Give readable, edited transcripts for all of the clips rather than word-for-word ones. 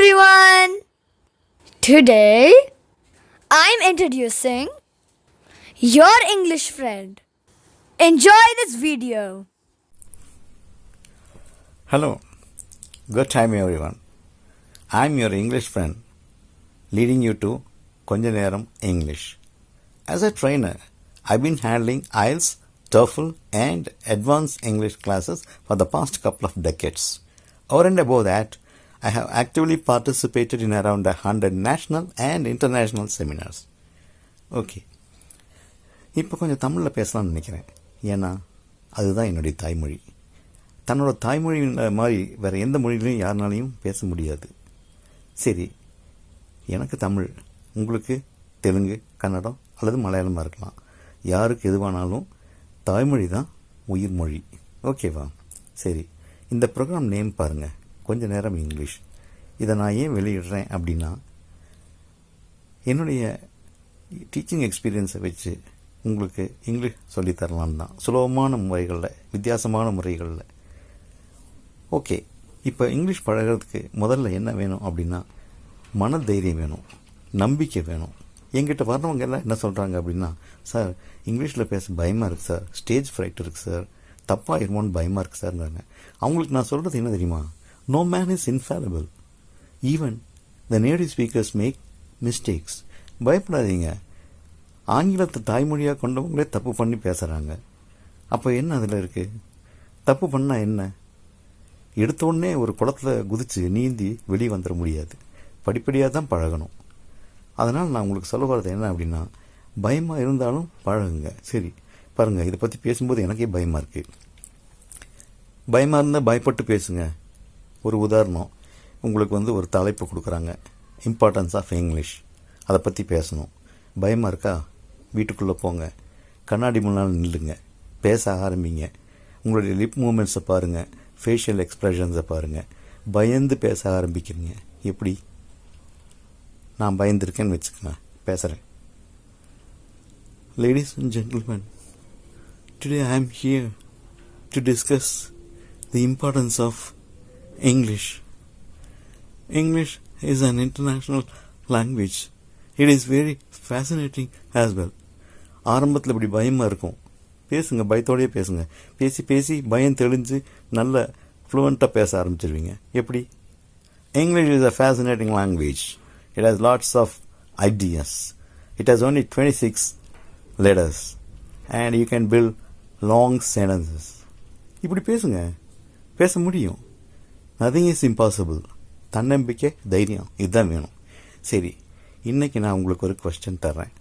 everyone! Today I'm introducing your English friend. Enjoy this video. Hello, good time everyone. I'm your English friend leading you to Konjaneram English. As a trainer, I've been handling IELTS, TOEFL and advanced English classes for the past couple of decades. Over and above that, I have actively participated in around 100 national and international seminars. Okay. இப்போ கொஞ்சம் தமிழில் பேசலாம்னு நினைக்கிறேன். ஏன்னா அதுதான் என்னுடைய தாய்மொழி. தன்னோட தாய்மொழி மாதிரி வேறு எந்த மொழியிலையும் யாருனாலையும் பேச முடியாது. சரி, எனக்கு தமிழ், உங்களுக்கு தெலுங்கு, கன்னடம் அல்லது மலையாளமாக இருக்கலாம். யாருக்கு எதுவானாலும் தாய்மொழி தான் உயிர் மொழி. ஓகேவா? சரி, இந்த ப்ரோக்ராம் நேம் பாருங்கள், கொஞ்ச நேரம் இங்கிலீஷ். இதை நான் ஏன் வெளியிடுறேன் அப்படின்னா, என்னுடைய டீச்சிங் எக்ஸ்பீரியன்ஸை வச்சு உங்களுக்கு இங்கிலீஷ் சொல்லித்தரலான்னு தான். சுலபமான முறைகளில், வித்தியாசமான முறைகளில். ஓகே, இப்போ இங்கிலீஷ் பழகிறதுக்கு முதல்ல என்ன வேணும் அப்படின்னா, மன தைரியம் வேணும், நம்பிக்கை வேணும். என்கிட்ட வர்றவங்க எல்லாம் என்ன சொல்கிறாங்க அப்படின்னா, சார் இங்கிலீஷில் பேச பயமாக இருக்குது சார், ஸ்டேஜ் ஃப்ரைட் இருக்குது சார், தப்பாக இருமோன்னு பயமாக இருக்குது சார்ங்கிறாங்க. அவங்களுக்கு நான் சொல்கிறது என்ன தெரியுமா? No man is infallible. Even the native speakers make mistakes. பயப்படாதீங்க. ஆங்கிலத்தை தாய்மொழியாக கொண்டவங்களே தப்பு பண்ணி பேசுகிறாங்க. அப்போ என்ன அதில் இருக்குது? தப்பு பண்ணால் என்ன? எடுத்தோடனே ஒரு குளத்தில் குதித்து நீந்தி வெளியே வந்துட முடியாது. படிப்படியாக தான் பழகணும். அதனால் நான் உங்களுக்கு சொல்ல வர்றது என்ன அப்படின்னா, பயமாக இருந்தாலும் பழகுங்க. சரி பாருங்கள், இதை பற்றி பேசும்போது எனக்கே பயமாக இருக்குது. பயமாக இருந்தால் பயப்பட்டு பேசுங்க. ஒரு உதாரணம், உங்களுக்கு ஒரு தலைப்பு கொடுக்குறாங்க, இம்பார்ட்டன்ஸ் ஆஃப் இங்கிலீஷ், அதை பற்றி பேசணும். பயமாக இருக்கா? வீட்டுக்குள்ளே போங்க, கண்ணாடி முன்னால் நில்லுங்க, பேச ஆரம்பிங்க. உங்களுடைய லிப் மூமெண்ட்ஸை பாருங்கள், ஃபேஷியல் எக்ஸ்ப்ரெஷன்ஸை பாருங்கள். பயந்து பேச ஆரம்பிக்கிறீங்க. எப்படி? நான் பயந்துருக்கேன்னு வச்சுக்கோங்க, பேசுகிறேன். Ladies and gentlemen, today I am here to discuss the importance of English. English is an international language. It is very fascinating as well. ஆரம்பத்தில் இப்படி பயமாக இருக்கும். பேசுங்க, பயத்தோடையே பேசுங்க. பேசி பேசி பயம் தெளிஞ்சு நல்ல ஃப்ளூவெண்ட்டாக பேச ஆரம்பிச்சிருவீங்க. எப்படி? English is a fascinating language. It has lots of ideas. It has only 26 letters and you can build long sentences. இப்படி பேசுங்க, பேச முடியும். Nothing is impossible. தன்னம்பிக்கை, தைரியம், இதுதான் வேணும். சரி, இன்றைக்கி நான் உங்களுக்கு ஒரு கொஸ்டின் தர்றேன்.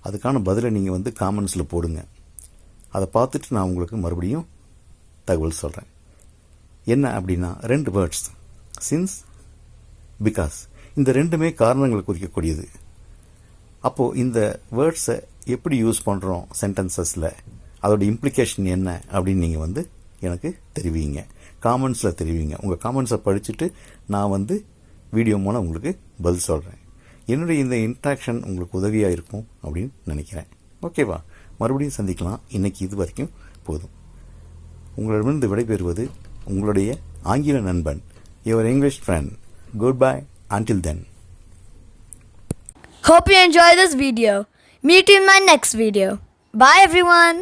அதுக்கான பதிலை நீங்கள் காமெண்ட்ஸில் போடுங்க. அதை பார்த்துட்டு நான் உங்களுக்கு மறுபடியும் தகவல் சொல்கிறேன். என்ன அப்படின்னா, 2 வேர்ட்ஸ், சின்ஸ், பிகாஸ். இந்த ரெண்டுமே காரணங்களை குறிக்கக்கூடியது. அப்போது இந்த வேர்ட்ஸை எப்படி யூஸ் பண்ணுறோம் சென்டென்சஸில், அதோட இம்ப்ளிகேஷன் என்ன அப்படின்னு நீங்கள் எனக்கு தெரிவிங்க, காமெண்ட்ஸில் தெரிவிங்க. உங்கள் காமெண்ட்ஸை படிச்சுட்டு நான் வீடியோ மூலம் உங்களுக்கு பதில் சொல்கிறேன். என்னுடைய இந்த இன்ட்ராக்ஷன் உங்களுக்கு உதவியாக இருக்கும் அப்படின்னு நினைக்கிறேன். ஓகேவா? மறுபடியும் சந்திக்கலாம். இன்றைக்கி இது வரைக்கும் போதும். உங்களிடமிருந்து விடைபெறுவது உங்களுடைய ஆங்கில நண்பன், your English friend. Good bye until then. Hope you enjoy this video. Meet you in my next video. Bye everyone.